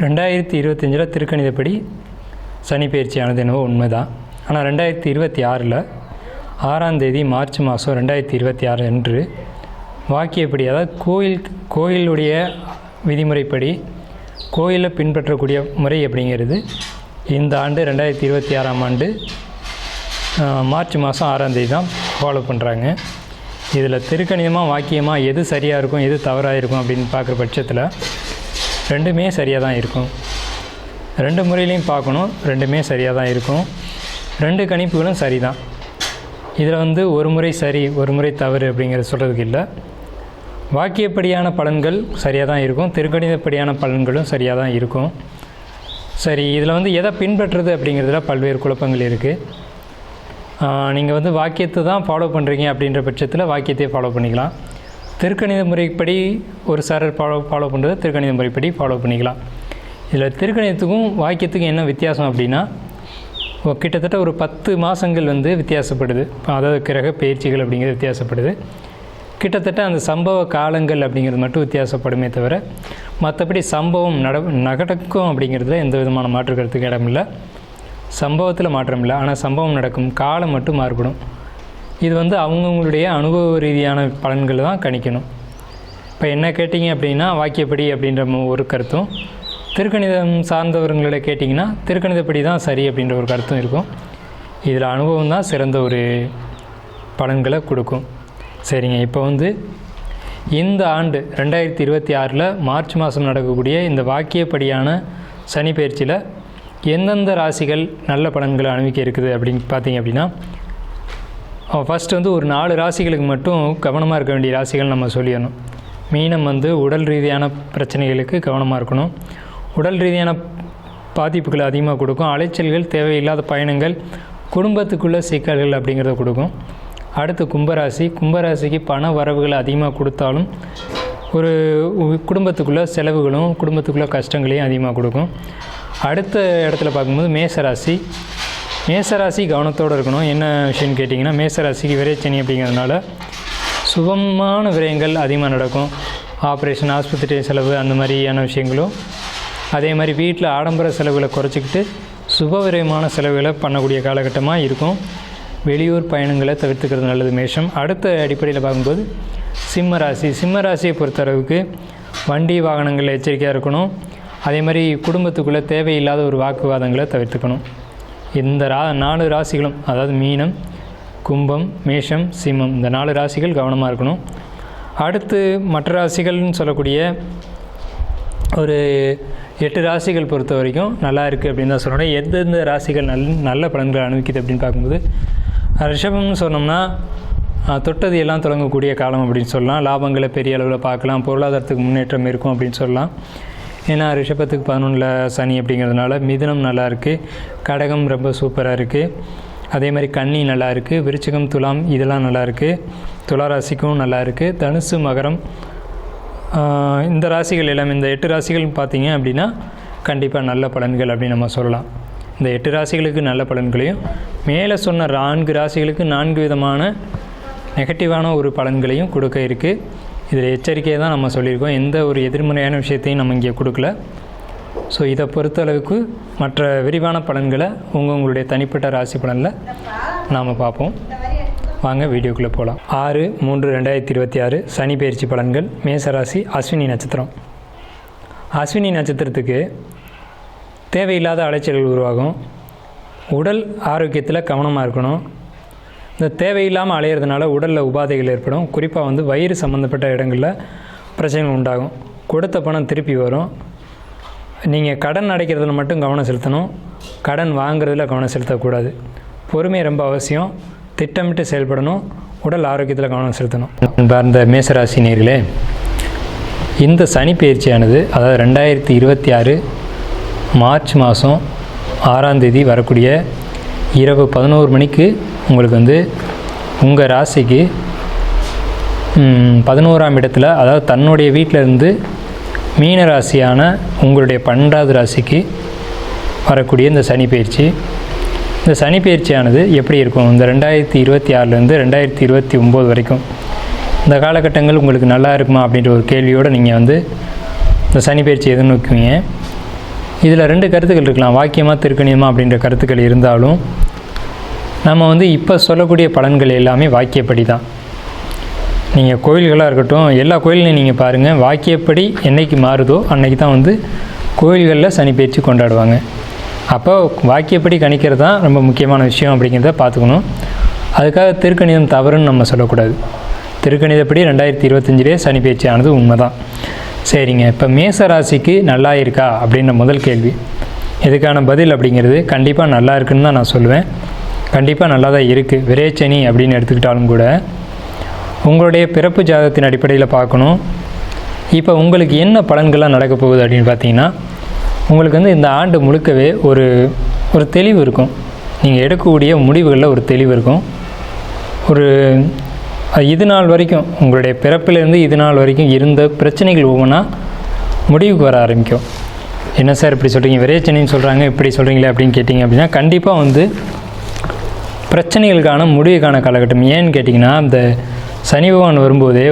2025 திருக்கணிதப்படி சனி பயிற்சியானது என்னவோ உண்மைதான். ஆனால் 2026 6ஆம் தேதி மார்ச் மாதம் 2026 அன்று வாக்கியப்படி, அதாவது கோயிலுடைய விதிமுறைப்படி கோயிலில் பின்பற்றக்கூடிய முறை அப்படிங்கிறது இந்த ஆண்டு 2026ஆம் ஆண்டு மார்ச் மாதம் 6ஆம் தேதி தான் ஃபாலோ பண்ணுறாங்க. இதில் திருக்கணிதமாக வாக்கியமாக எது சரியாக இருக்கும் எது தவறாக இருக்கும் அப்படின்னு பார்க்குற பட்சத்தில் ரெண்டுமே சரியாக தான் இருக்கும். ரெண்டு முறையிலையும் பார்க்கணும், ரெண்டுமே சரியாக தான் இருக்கும். ரெண்டு கணிப்புகளும் சரி தான். இதில் ஒரு முறை சரி ஒரு முறை தவறு அப்படிங்கிறது சொல்கிறதுக்கு இல்லை. வாக்கியப்படியான பலன்கள் சரியாக தான் இருக்கும், திருக்கணிதப்படியான பலன்களும் சரியாக தான் இருக்கும். சரி, இதில் எதை பின்பற்றுறது அப்படிங்கிறதுல பல்வேறு குழப்பங்கள் இருக்குது. நீங்கள் வாக்கியத்தை தான் ஃபாலோ பண்ணுறீங்க அப்படின்ற பட்சத்தில் வாக்கியத்தையே ஃபாலோ பண்ணிக்கலாம். திருக்கணித முறைப்படி ஒரு சாரர் ஃபாலோ பண்ணுறது திருக்கணித முறைப்படி ஃபாலோ பண்ணிக்கலாம். இதில் திருக்கணிதத்துக்கும் வாக்கியத்துக்கும் என்ன வித்தியாசம் அப்படின்னா, கிட்டத்தட்ட ஒரு 10 மாதங்கள் வித்தியாசப்படுது. அதாவது கிரக பயிற்சிகள் அப்படிங்கிறது வித்தியாசப்படுது. கிட்டத்தட்ட அந்த சம்பவ காலங்கள் அப்படிங்கிறது மட்டும் வித்தியாசப்படுமே தவிர மற்றபடி சம்பவம் நடக்கும் அப்படிங்கிறதுல எந்த விதமான மாற்று கருத்துக்கு இடமில்லை. சம்பவத்தில் மாற்றம் இல்லை, ஆனால் சம்பவம் நடக்கும் காலம் மட்டும் மாறுபடும். இது அவங்கவுங்களுடைய அனுபவ ரீதியான பலன்களை தான் கணிக்கணும். இப்போ என்ன கேட்டிங்க அப்படின்னா வாக்கியப்படி அப்படின்ற ஒரு கருத்தும், திருக்கணிதம் சார்ந்தவர்களை கேட்டிங்கன்னா திருக்கணிதப்படி தான் சரி அப்படின்ற ஒரு கருத்தும் இருக்கும். இதில் அனுபவம் தான் சிறந்த ஒரு பலன்களை கொடுக்கும். சரிங்க, இப்போ இந்த ஆண்டு 2026 மார்ச் மாதம் நடக்கக்கூடிய இந்த வாக்கியப்படியான சனி பயிற்சியில் எந்தெந்த ராசிகள் நல்ல பலன்களை அனுபவிக்க இருக்குது அப்படின்னு பார்த்தீங்க அப்படின்னா, ஃபஸ்ட்டு ஒரு 4 ராசிகளுக்கு மட்டும் கவனமாக இருக்க வேண்டிய ராசிகள் நம்ம சொல்லிடணும். மீனம் உடல் ரீதியான பிரச்சனைகளுக்கு கவனமாக இருக்கணும். உடல் ரீதியான பாதிப்புகளை அதிகமாக கொடுக்கும். அலைச்சல்கள், தேவையில்லாத பயணங்கள், குடும்பத்துக்குள்ள சிக்கல்கள் அப்படிங்கிறத கொடுக்கும். அடுத்து கும்பராசிக்கு பண வரவுகள் அதிகமாக கொடுத்தாலும் ஒரு குடும்பத்துக்குள்ள செலவுகளும் குடும்பத்துக்குள்ள கஷ்டங்களையும் அதிகமாக கொடுக்கும். அடுத்த இடத்துல பார்க்கும்போது மேசராசி கவனத்தோடு இருக்கணும். என்ன விஷயம்னு கேட்டிங்கன்னா, மேசராசிக்கு விரைச்சனி அப்படிங்கிறதுனால சுபமான விரயங்கள் அதிகமாக நடக்கும். ஆப்ரேஷன், ஆஸ்பத்திரி செலவு அந்த மாதிரியான விஷயங்களும், அதே மாதிரி வீட்டில் ஆடம்பர செலவுகளை குறைச்சிக்கிட்டு சுப விரயமான செலவுகளை பண்ணக்கூடிய காலகட்டமாக இருக்கும். வெளியூர் பயணங்களை தவிர்த்துக்கிறது நல்லது மேஷம். அடுத்த அடிப்படையில் பார்க்கும்போது சிம்மராசியை பொறுத்தளவுக்கு வண்டி வாகனங்களில் எச்சரிக்கையாக இருக்கணும். அதே மாதிரி குடும்பத்துக்குள்ளே தேவையில்லாத ஒரு வாக்குவாதங்களை தவிர்த்துக்கணும். இந்த 4 ராசிகளும், அதாவது மீனம், கும்பம், மேஷம், சிம்மம், இந்த 4 ராசிகள் கவனமாக இருக்கணும். அடுத்து மற்ற ராசிகள்னு சொல்லக்கூடிய ஒரு 8 ராசிகள் பொறுத்த வரைக்கும் நல்லா இருக்குது அப்படின்னு தான் சொல்லணும். எந்தெந்த ராசிகள் நல்ல பலன்களை அனுபவிக்குது அப்படின்னு பார்க்கும்போது, ரிஷபம்னு சொன்னோம்னா தொட்டது எல்லாம் தொடங்கக்கூடிய காலம் அப்படின்னு சொல்லலாம். லாபங்களை பெரிய அளவில் பார்க்கலாம், பொருளாதாரத்துக்கு முன்னேற்றம் இருக்கும் அப்படின்னு சொல்லலாம். ஏன்னா ரிஷபத்துக்கு 11 சனி அப்படிங்கிறதுனால. மிதுனம் நல்லா இருக்குது, கடகம் ரொம்ப சூப்பராக இருக்குது, அதே மாதிரி கன்னி நல்லா இருக்குது, விருச்சிகம், துலாம் இதெல்லாம் நல்லா இருக்குது, துளாராசிக்கும் நல்லா இருக்குது, தனுசு, மகரம், இந்த ராசிகள் எல்லாமே, இந்த 8 ராசிகள் பார்த்திங்க அப்படின்னா கண்டிப்பாக நல்ல பலன்கள் அப்படின்னு நம்ம சொல்லலாம். இந்த 8 ராசிகளுக்கு நல்ல பலன்களையும், மேலே சொன்ன 4 ராசிகளுக்கு 4 விதமான நெகட்டிவான ஒரு பலன்களையும் கொடுக்க இருக்குது. இதில் எச்சரிக்கையை தான் நம்ம சொல்லியிருக்கோம். எந்த ஒரு எதிர்மறையான விஷயத்தையும் நம்ம இங்கே கொடுக்கல. ஸோ இதை பொறுத்தளவுக்கு மற்ற விரிவான பலன்களை உங்களுடைய தனிப்பட்ட ராசி பலனில் நாம் பார்ப்போம். வாங்க வீடியோக்குள்ளே போகலாம். 6/3/2026 சனி பயிற்சி பலன்கள். மேசராசி, அஸ்வினி நட்சத்திரம். அஸ்வினி நட்சத்திரத்துக்கு தேவையில்லாத அலைச்சல்கள் உருவாகும். உடல் ஆரோக்கியத்தில் கவனமாக இருக்கணும். இந்த தேவையில்லாமல் அலையிறதுனால உடலில் உபாதைகள் ஏற்படும். குறிப்பாக வயிறு சம்மந்தப்பட்ட இடங்களில் பிரச்சனைகள் உண்டாகும். கொடுத்த பணம் திருப்பி வரும். நீங்கள் கடன் அடைக்கிறதுல மட்டும் கவனம் செலுத்தணும், கடன் வாங்குறதுல கவனம் செலுத்தக்கூடாது. பொறுமை ரொம்ப அவசியம். திட்டமிட்டு செயல்படணும். உடல் ஆரோக்கியத்தில் கவனம் செலுத்தணும். அந்த மேசராசி நேயர்களே, இந்த சனி பயிற்சியானது, அதாவது 2026 மார்ச் மாதம் 6ஆம் தேதி வரக்கூடிய இரவு 11 மணிக்கு உங்களுக்கு உங்கள் ராசிக்கு 11ஆம் இடத்துல, அதாவது தன்னுடைய வீட்டில் இருந்து மீன ராசியான உங்களுடைய 12வது ராசிக்கு வரக்கூடிய இந்த சனி பயிற்சி. இந்த சனி பயிற்சியானது எப்படி இருக்கும், இந்த 2026 2029 வரைக்கும் இந்த காலகட்டங்கள் உங்களுக்கு நல்லா இருக்குமா அப்படின்ற ஒரு கேள்வியோடு நீங்கள் இந்த சனி பயிற்சி எதிர்நோக்குவீங்க. இதில் 2 கருத்துக்கள் இருக்கலாம், வாக்கியமாக திருக்கணிதமாக அப்படின்ற கருத்துக்கள் இருந்தாலும் நம்ம இப்போ சொல்லக்கூடிய பலன்கள் எல்லாமே வாக்கியப்படி தான். நீங்கள் கோயில்களாக இருக்கட்டும், எல்லா கோயிலையும் நீங்கள் பாருங்கள், வாக்கியப்படி என்றைக்கு மாறுதோ அன்றைக்கி தான் கோயில்களில் சனி பெயர்ச்சி கொண்டாடுவாங்க. அப்போ வாக்கியப்படி கணிக்கிறது தான் ரொம்ப முக்கியமான விஷயம் அப்படிங்கிறத பார்த்துக்கணும். அதுக்காக திருக்கணிதம் தவறுன்னு நம்ம சொல்லக்கூடாது. திருக்கணிதப்படி 2025 சனி பெயர்ச்சி ஆனது உண்மை தான். சரிங்க, இப்போ மேச ராசிக்கு நல்லா இருக்கா அப்படின்ற முதல் கேள்வி. இதுக்கான பதில் அப்படிங்கிறது கண்டிப்பாக நல்லா இருக்குன்னு தான் நான் சொல்லுவேன். கண்டிப்பாக நல்லா தான் இருக்குது. விரைச்சனி அப்படின்னு எடுத்துக்கிட்டாலும் கூட உங்களுடைய பிறப்பு ஜாதகத்தின் அடிப்படையில் பார்க்கணும். இப்போ உங்களுக்கு என்ன பலன்கள்லாம் நடக்க போகுது அப்படின்னு பார்த்தீங்கன்னா, உங்களுக்கு இந்த ஆண்டு முழுக்கவே ஒரு தெளிவு இருக்கும். நீங்கள் எடுக்கக்கூடிய முடிவுகளில் ஒரு தெளிவு இருக்கும். இது நாள் வரைக்கும் உங்களுடைய பிறப்பிலேருந்து இது நாள் வரைக்கும் இருந்த பிரச்சனைகள் ஒவ்வொன்றா முடிவுக்கு வர ஆரம்பிக்கும். என்ன சார் இப்படி சொல்கிறீங்க, விரைச்சனின்னு சொல்கிறாங்க, இப்படி சொல்கிறீங்களே அப்படின்னு கேட்டிங்க அப்படின்னா, கண்டிப்பாக பிரச்சனைகளுக்கான முடிவுக்கான காலகட்டம். ஏன்னு கேட்டிங்கன்னா, இந்த சனி பகவான் வரும்போதே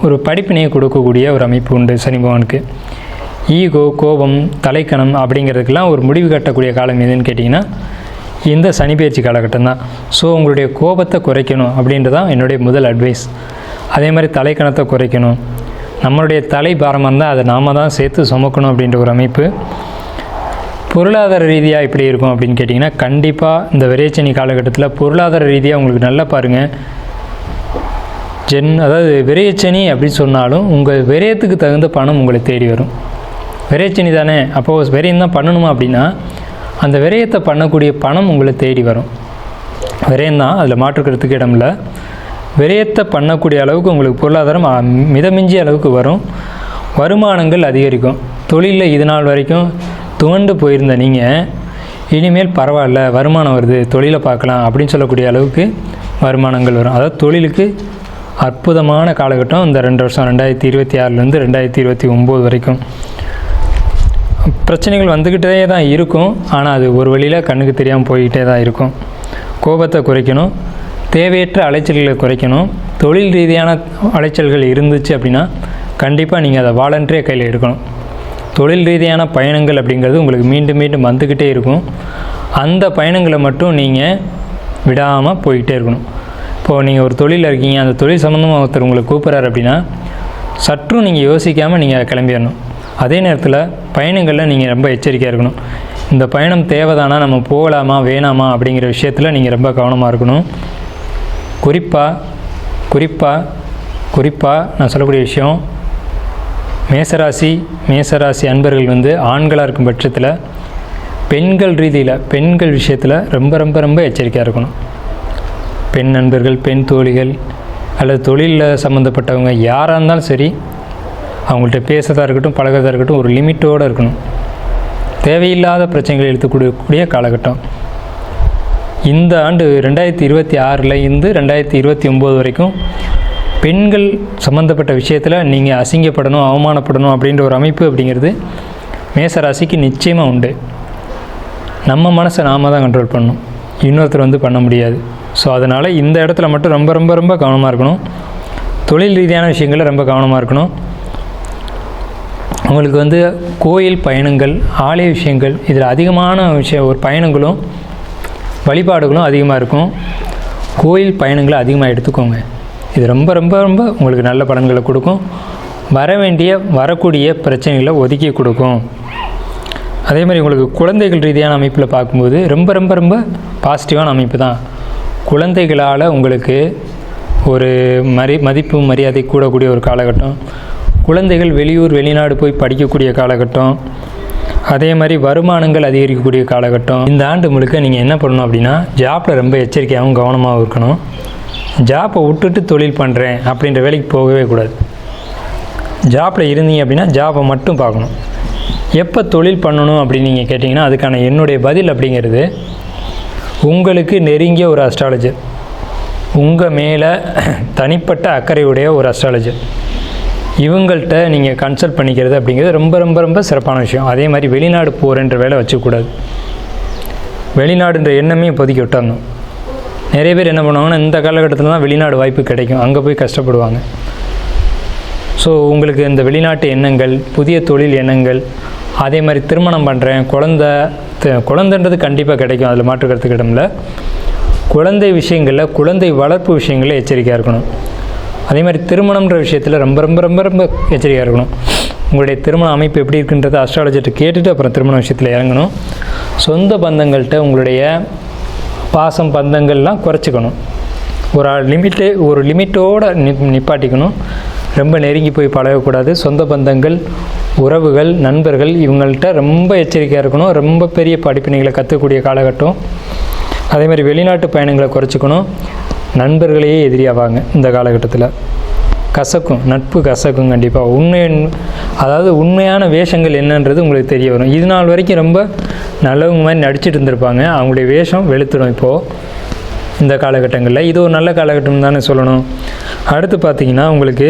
ஒரு படிப்பினையை கொடுக்கக்கூடிய ஒரு அமைப்பு உண்டு சனி பகவானுக்கு. ஈகோ, கோபம், தலைக்கணம் அப்படிங்கிறதுக்கெல்லாம் ஒரு முடிவு கட்டக்கூடிய காலம் எதுன்னு கேட்டிங்கன்னா இந்த சனி பெயர்ச்சி காலகட்டம் தான். ஸோ உங்களுடைய கோபத்தை குறைக்கணும் அப்படின்றது தான் என்னுடைய முதல் அட்வைஸ். அதே மாதிரி தலைக்கணத்தை குறைக்கணும். நம்மளுடைய தலை பாரமாக இருந்தால் அதை நாம் தான் சேர்த்து சுமக்கணும் அப்படின்ற ஒரு அமைப்பு. பொருளாதார ரீதியாக எப்படி இருக்கும் அப்படின்னு கேட்டிங்கன்னா, கண்டிப்பாக இந்த விரைச்சனி காலகட்டத்தில் பொருளாதார ரீதியாக உங்களுக்கு நல்லா பாருங்கள். அதாவது விரைச்சனி அப்படின்னு சொன்னாலும் உங்கள் விரயத்துக்கு தகுந்த பணம் உங்களை தேடி வரும். விரைச்சனி தானே, அப்போது விரயம் தான் பண்ணணுமா அப்படின்னா அந்த விரயத்தை பண்ணக்கூடிய பணம் உங்களை தேடி வரும். விரயம்தான், அதில் மாற்றுக்கிறதுக்கு இடம் இல்லை. விரயத்தை பண்ணக்கூடிய அளவுக்கு உங்களுக்கு பொருளாதாரம் மிதமிஞ்சிய அளவுக்கு வரும். வருமானங்கள் அதிகரிக்கும். தொழிலில் இது நாள் வரைக்கும் துவண்டு போயிருந்த நீங்கள் இனிமேல் பரவாயில்ல, வருமானம் வருது, தொழிலை பார்க்கலாம் அப்படின்னு சொல்லக்கூடிய அளவுக்கு வருமானங்கள் வரும். அதாவது தொழிலுக்கு அற்புதமான காலகட்டம் இந்த 2 வருஷம், 2026 2029 வரைக்கும். பிரச்சனைகள் வந்துக்கிட்டே தான் இருக்கும், ஆனால் அது ஒரு வழியில் கண்ணுக்கு தெரியாமல் போய்கிட்டே தான் இருக்கும். கோபத்தை குறைக்கணும், தேவையற்ற அலைச்சல்களை குறைக்கணும். தொழில் ரீதியான அலைச்சல்கள் இருந்துச்சு அப்படின்னா கண்டிப்பாக நீங்கள் அதை வாலண்டரியாக கையில் எடுக்கணும். தொழில் ரீதியான பயணங்கள் அப்படிங்கிறது உங்களுக்கு மீண்டும் மீண்டும் வந்துக்கிட்டே இருக்கும். அந்த பயணங்களை மட்டும் நீங்கள் விடாமல் போய்கிட்டே இருக்கணும். இப்போது நீங்கள் ஒரு தொழிலில் இருக்கீங்க, அந்த தொழில் சம்மந்தமாக ஒருத்தர் உங்களை கூப்பிட்றாரு அப்படின்னா சற்றும் நீங்கள் யோசிக்காமல் நீங்கள் கிளம்பிடணும். அதே நேரத்தில் பயணங்களில் நீங்கள் ரொம்ப எச்சரிக்கையாக இருக்கணும். இந்த பயணம் தேவைதானா, நம்ம போகலாமா வேணாமா அப்படிங்கிற விஷயத்தில் நீங்கள் ரொம்ப கவனமாக இருக்கணும். குறிப்பாக நான் சொல்லக்கூடிய விஷயம், மேசராசி அன்பர்கள் ஆண்களாக இருக்கும் பட்சத்தில் பெண்கள் விஷயத்தில் ரொம்ப ரொம்ப ரொம்ப எச்சரிக்கையாக இருக்கணும். பெண் நண்பர்கள், பெண் தோழிகள் அல்லது தொழிலில் சம்மந்தப்பட்டவங்க யாராக இருந்தாலும் சரி, அவங்கள்ட்ட பேசுறதா இருக்கட்டும், பழகிறதா இருக்கட்டும், ஒரு லிமிட்டோடு இருக்கணும். தேவையில்லாத பிரச்சனைகளை எடுத்துக்கூடிய காலகட்டம். இந்த ஆண்டு 2026 இருந்து 2029 வரைக்கும் பெண்கள் சம்மந்தப்பட்ட விஷயத்தில் நீங்கள் அசிங்கப்படணும், அவமானப்படணும் அப்படின்ற ஒரு அமைப்பு அப்படிங்கிறது மேசராசிக்கு நிச்சயமாக உண்டு. நம்ம மனசை நாம் தான் கண்ட்ரோல் பண்ணணும், இன்னொருத்தர் பண்ண முடியாது. ஸோ அதனால் இந்த இடத்துல மட்டும் ரொம்ப ரொம்ப ரொம்ப கவனமாக இருக்கணும். தொழில் ரீதியான விஷயங்களில் ரொம்ப கவனமாக இருக்கணும். உங்களுக்கு கோயில் பயணங்கள், ஆலய விஷயங்கள், இதில் அதிகமான ஒரு பயணங்களும் வழிபாடுகளும் அதிகமாக இருக்கும். கோயில் பயணங்களை அதிகமாக எடுத்துக்கோங்க. இது ரொம்ப ரொம்ப ரொம்ப உங்களுக்கு நல்ல பலன்களை கொடுக்கும். வரக்கூடிய பிரச்சனைகளை ஒதுக்கி கொடுக்கும். அதே மாதிரி உங்களுக்கு குழந்தைகள் ரீதியான அமைப்பில் பார்க்கும்போது ரொம்ப ரொம்ப ரொம்ப பாசிட்டிவான அமைப்பு தான். குழந்தைகளால் உங்களுக்கு ஒரு மதிப்பு மரியாதை கூடக்கூடிய ஒரு காலகட்டம். குழந்தைகள் வெளிநாடு போய் படிக்கக்கூடிய காலகட்டம். அதே மாதிரி வருமானங்கள் அதிகரிக்கக்கூடிய காலகட்டம். இந்த ஆண்டு முழுக்க நீங்கள் என்ன பண்ணணும் அப்படின்னா, ஜாப்பில் ரொம்ப எச்சரிக்கையாகவும் கவனமாகவும் இருக்கணும். ஜாப்பை விட்டுட்டு தொழில் பண்ணுறேன் அப்படின்ற வேலைக்கு போகவே கூடாது. ஜாப்பில் இருந்தீங்க அப்படின்னா ஜாப்பை மட்டும் பார்க்கணும். எப்போ தொழில் பண்ணணும் அப்படின்னு நீங்கள் கேட்டிங்கன்னா அதுக்கான என்னுடைய பதில் அப்படிங்கிறது, உங்களுக்கு நெருங்கிய ஒரு அஸ்ட்ராலஜர், உங்கள் மேலே தனிப்பட்ட அக்கறையுடைய ஒரு அஸ்ட்ராலஜர், இவங்கள்ட்ட நீங்கள் கன்சல்ட் பண்ணிக்கிறது அப்படிங்கிறது ரொம்ப ரொம்ப ரொம்ப சிறப்பான விஷயம். அதே மாதிரி வெளிநாடு போகிறன்ற வேலை வச்சுக்கூடாது. வெளிநாடுன்ற எண்ணமே இப்போதைக்கு விட்டுறணும். நிறைய பேர் என்ன பண்ணுவாங்கன்னா, இந்த காலகட்டத்தில் தான் வெளிநாடு வாய்ப்பு கிடைக்கும், அங்கே போய் கஷ்டப்படுவாங்க. ஸோ உங்களுக்கு இந்த வெளிநாட்டு எண்ணங்கள், புதிய தொழில் எண்ணங்கள், அதே மாதிரி திருமணம் பண்ணுறேன், குழந்தைன்றது கண்டிப்பாக கிடைக்கும், அதில் மாற்று கருத்து இடமில்ல. குழந்தை விஷயங்களில், குழந்தை வளர்ப்பு விஷயங்களில் எச்சரிக்கையாக இருக்கணும். அதே மாதிரி திருமணம்ன்ற விஷயத்தில் ரொம்ப ரொம்ப ரொம்ப ரொம்ப எச்சரிக்கையாக இருக்கணும். உங்களுடைய திருமண அமைப்பு எப்படி இருக்குன்றதை அஸ்ட்ராலஜிட்ட கேட்டுட்டு அப்புறம் திருமண விஷயத்தில் இறங்கணும். சொந்த பந்தங்கள்கிட்ட உங்களுடைய பாசம் பந்தங்கள்லாம் குறைச்சிக்கணும். ஒரு லிமிட்டோடு நிப்பாட்டிக்கணும். ரொம்ப நெருங்கி போய் பழகக்கூடாது. சொந்த பந்தங்கள், உறவுகள், நண்பர்கள் இவங்கள்ட்ட ரொம்ப எச்சரிக்கையாக இருக்கணும். ரொம்ப பெரிய படிப்பினைகளை கற்றுக்கூடிய காலகட்டம். அதே மாதிரி வெளிநாட்டு பயணங்களை குறைச்சிக்கணும். நண்பர்களையே எதிரியாவாங்க இந்த காலகட்டத்தில். கசக்கும், நட்பு கசக்கும் கண்டிப்பாக. அதாவது உண்மையான வேஷங்கள் என்னன்றது உங்களுக்கு தெரிய வரும். இது நாள் வரைக்கும் ரொம்ப நல்லவங்க மாதிரி நடிச்சிட்டு இருந்திருப்பாங்க, அவங்களுடைய வேஷம் வெளுத்துடும் இப்போது இந்த காலகட்டங்களில். இது ஒரு நல்ல காலகட்டம் தானே சொல்லணும். அடுத்து பார்த்திங்கன்னா உங்களுக்கு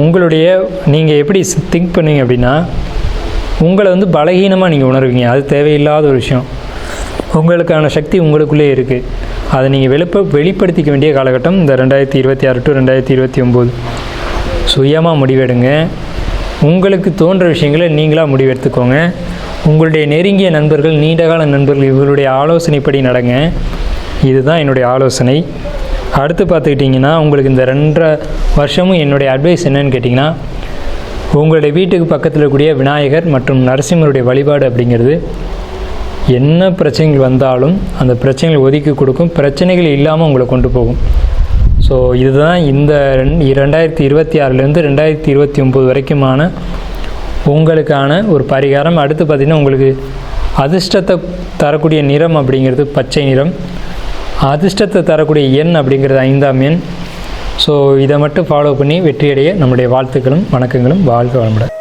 உங்களுடைய நீங்கள் எப்படி திங்க் பண்ணுவீங்க அப்படின்னா, உங்களை பலகீனமாக நீங்கள் உணர்வீங்க. அது தேவையில்லாத ஒரு விஷயம். உங்களுக்கான சக்தி உங்களுக்குள்ளே இருக்குது. அதை நீங்கள் வெளிப்படுத்திக்க வேண்டிய காலகட்டம் இந்த 2026 to 2029. சுயமாக முடிவெடுங்க. உங்களுக்கு தோன்ற விஷயங்களை நீங்களாக முடிவெடுத்துக்கோங்க. உங்களுடைய நெருங்கிய நண்பர்கள், நீண்டகால நண்பர்கள், இவர்களுடைய ஆலோசனைப்படி நடங்க. இதுதான் என்னுடைய ஆலோசனை. அடுத்து பார்த்துக்கிட்டிங்கன்னா, உங்களுக்கு இந்த 2.5 வருஷமும் என்னுடைய அட்வைஸ் என்னன்னு கேட்டிங்கன்னா, உங்களுடைய வீட்டுக்கு பக்கத்தில் இருக்கக்கூடிய விநாயகர் மற்றும் நரசிம்மருடைய வழிபாடு அப்படிங்கிறது என்ன பிரச்சனைகள் வந்தாலும் அந்த பிரச்சனைகளை ஒதுக்கி கொடுக்கும், பிரச்சனைகள் இல்லாமல் உங்களை கொண்டு போகும். ஸோ இதுதான் இந்த 2026 2029 வரைக்குமான உங்களுக்கான ஒரு பரிகாரம். அடுத்து பார்த்திங்கன்னா, உங்களுக்கு அதிர்ஷ்டத்தை தரக்கூடிய நிறம் அப்படிங்கிறது பச்சை நிறம். அதிர்ஷ்டத்தை தரக்கூடிய எண் அப்படிங்கிறது 5ஆம் எண். ஸோ இதை மட்டும் ஃபாலோ பண்ணி வெற்றியடைய நம்முடைய வாழ்த்துக்களும் வணக்கங்களும். வாழ்க வளமுடன்.